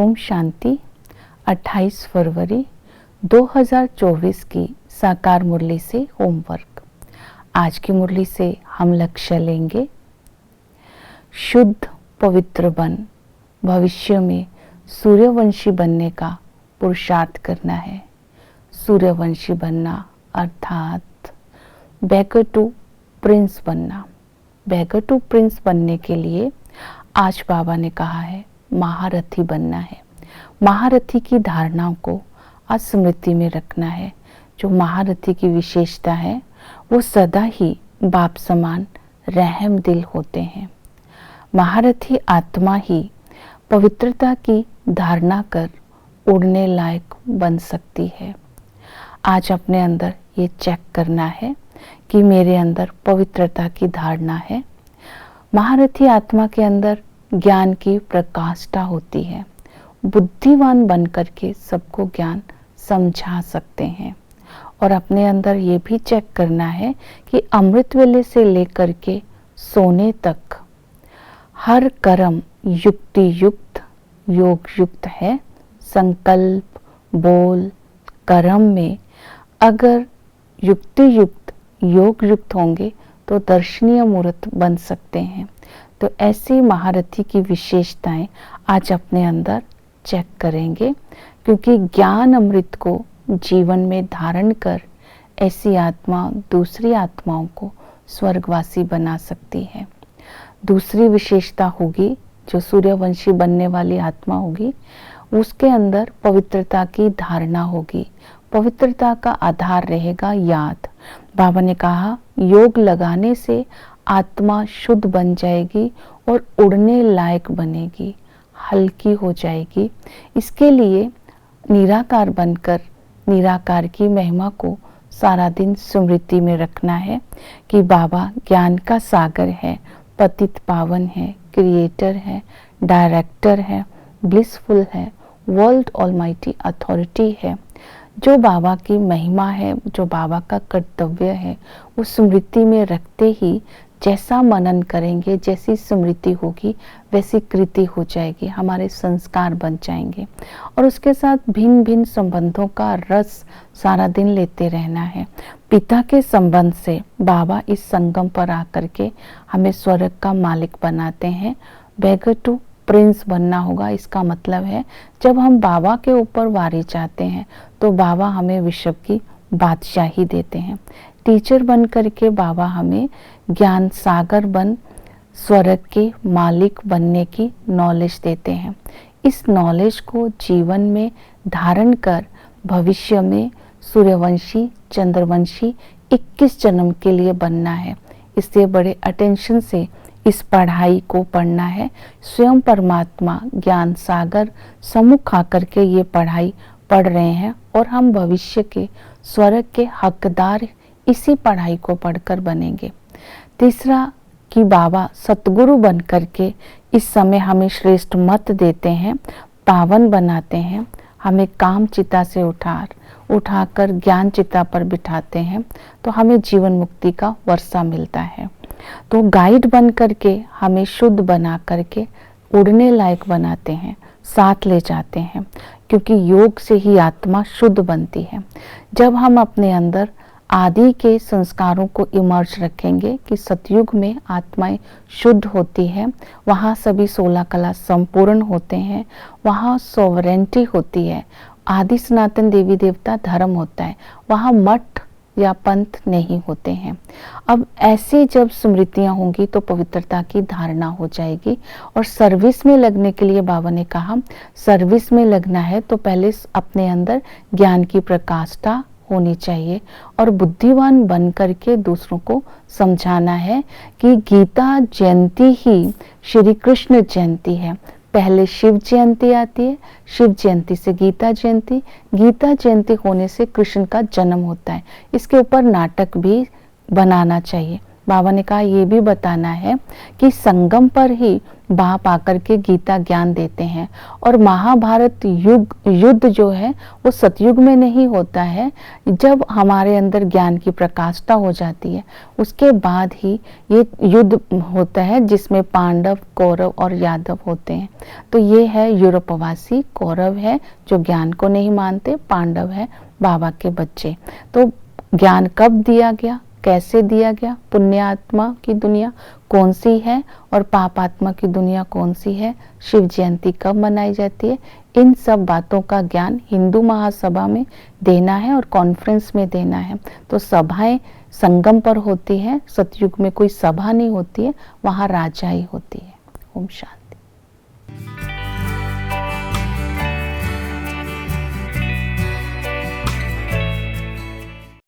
ओम शांति। 28 फरवरी 2024 की साकार मुरली से होमवर्क। आज की मुरली से हम लक्ष्य लेंगे, शुद्ध पवित्र बन भविष्य में सूर्यवंशी बनने का पुरुषार्थ करना है। सूर्यवंशी बनना अर्थात बैगर टू प्रिंस बनना। बैगर टू प्रिंस बनने के लिए आज बाबा ने कहा है महारथी बनना है। महारथी की धारणाओं को आज स्मृति में रखना है। जो महारथी की विशेषता है वो सदा ही बाप समान रहम दिल होते हैं। महारथी आत्मा ही पवित्रता की धारणा कर उड़ने लायक बन सकती है। आज अपने अंदर ये चेक करना है कि मेरे अंदर पवित्रता की धारणा है। महारथी आत्मा के अंदर ज्ञान की प्रकाष्ठा होती है। बुद्धिवान बन करके सबको ज्ञान समझा सकते हैं। और अपने अंदर ये भी चेक करना है कि अमृत वेले से लेकर के सोने तक हर कर्म युक्ति युक्त योग युक्त है। संकल्प बोल कर्म में अगर युक्ति युक्त योग युक्त होंगे तो दर्शनीय मूर्त बन सकते हैं। तो ऐसी महारथी की विशेषताएं आज अपने अंदर चेक करेंगे, क्योंकि ज्ञान अमृत को जीवन में धारण कर ऐसी आत्मा दूसरी आत्माओं को स्वर्गवासी बना सकती है। दूसरी विशेषता होगी, जो सूर्यवंशी बनने वाली आत्मा होगी, उसके अंदर पवित्रता की धारणा होगी। पवित्रता का आधार रहेगा याद। बाबा ने कहा योग लगाने से आत्मा शुद्ध बन जाएगी और उड़ने लायक बनेगी, हल्की हो जाएगी। इसके लिए निराकार बनकर निराकार की महिमा को सारा दिन स्मृति में रखना है कि बाबा ज्ञान का सागर है, पतित पावन है, क्रिएटर है, डायरेक्टर है, ब्लिसफुल है, वर्ल्ड ऑलमाइटी अथॉरिटी है। जो बाबा की महिमा है, जो बाबा का कर्तव्य है, वो स्मृति में रखते ही जैसा मनन करेंगे, जैसी स्मृति होगी वैसी कृति हो जाएगी, हमारे संस्कार बन जाएंगे। और उसके साथ भिन्न भिन्न संबंधों का रस सारा दिन लेते रहना है। पिता के संबंध से बाबा इस संगम पर आकर के हमें स्वर्ग का मालिक बनाते हैं। बैगर टू प्रिंस बनना होगा। इसका मतलब है जब हम बाबा के ऊपर वारी जाते हैं तो बाबा हमें विश्व की बादशाही देते हैं। टीचर बन करके बाबा हमें ज्ञान सागर बन स्वर्ग के मालिक बनने की नॉलेज देते हैं। इस नॉलेज को जीवन में धारण कर भविष्य में सूर्यवंशी चंद्रवंशी 21 जन्म के लिए बनना है। इसलिए बड़े अटेंशन से इस पढ़ाई को पढ़ना है। स्वयं परमात्मा ज्ञान सागर सम्मुख आकर के ये पढ़ाई पढ़ रहे हैं और हम भविष्य के स्वर्ग के हकदार इसी पढ़ाई को पढ़कर बनेंगे। तीसरा कि बाबा सतगुरु बन करके इस समय हमें श्रेष्ठ मत देते हैं, पावन बनाते हैं, हमें काम चिता से उठाकर ज्ञान चिता पर बिठाते हैं, तो हमें जीवन मुक्ति का वर्षा मिलता है। तो गाइड बन करके हमें शुद्ध बना करके उड़ने लायक बनाते हैं, साथ ले जाते हैं, क्योंकि योग से ही आत्मा शुद्ध बनती है। जब हम अपने अंदर आदि के संस्कारों को इमर्ज रखेंगे कि सतयुग में आत्माएं शुद्ध होती है, वहाँ सभी 16 कला संपूर्ण होते हैं, वहाँ सोवरेंटी होती है, आदि सनातन देवी देवता धर्म होता है, वहाँ मठ या पंथ नहीं होते हैं। अब ऐसी जब स्मृतियां होंगी तो पवित्रता की धारणा हो जाएगी। और सर्विस में लगने के लिए बाबा ने कहा सर्विस में लगना है तो पहले अपने अंदर ज्ञान की प्रकाष्ठा होनी चाहिए और बुद्धिवान बन करके दूसरों को समझाना है कि गीता जयंती ही श्री कृष्ण जयंती है। पहले शिव जयंती आती है, शिव जयंती से गीता जयंती, गीता जयंती होने से कृष्ण का जन्म होता है। इसके ऊपर नाटक भी बनाना चाहिए। बाबा ने कहा ये भी बताना है कि संगम पर ही बाप आकर के गीता ज्ञान देते हैं। और महाभारत युद्ध जो है वो सतयुग में नहीं होता है, जब हमारे अंदर ज्ञान की प्रकाष्ठा हो जाती है उसके बाद ही ये युद्ध होता है, जिसमें पांडव, कौरव और यादव होते हैं। तो ये है यूरोपवासी, कौरव है जो ज्ञान को नहीं मानते, पांडव है बाबा के बच्चे। तो ज्ञान कब दिया गया, कैसे दिया गया, पुण्यात्मा की दुनिया कौन सी है और पापात्मा की दुनिया कौन सी है, शिव जयंती कब मनाई जाती है, इन सब बातों का ज्ञान हिंदू महासभा में देना है और कॉन्फ्रेंस में देना है। तो सभाएं संगम पर होती है, सतयुग में कोई सभा नहीं होती है, वहाँ राजा ही होती है। ओम शांति।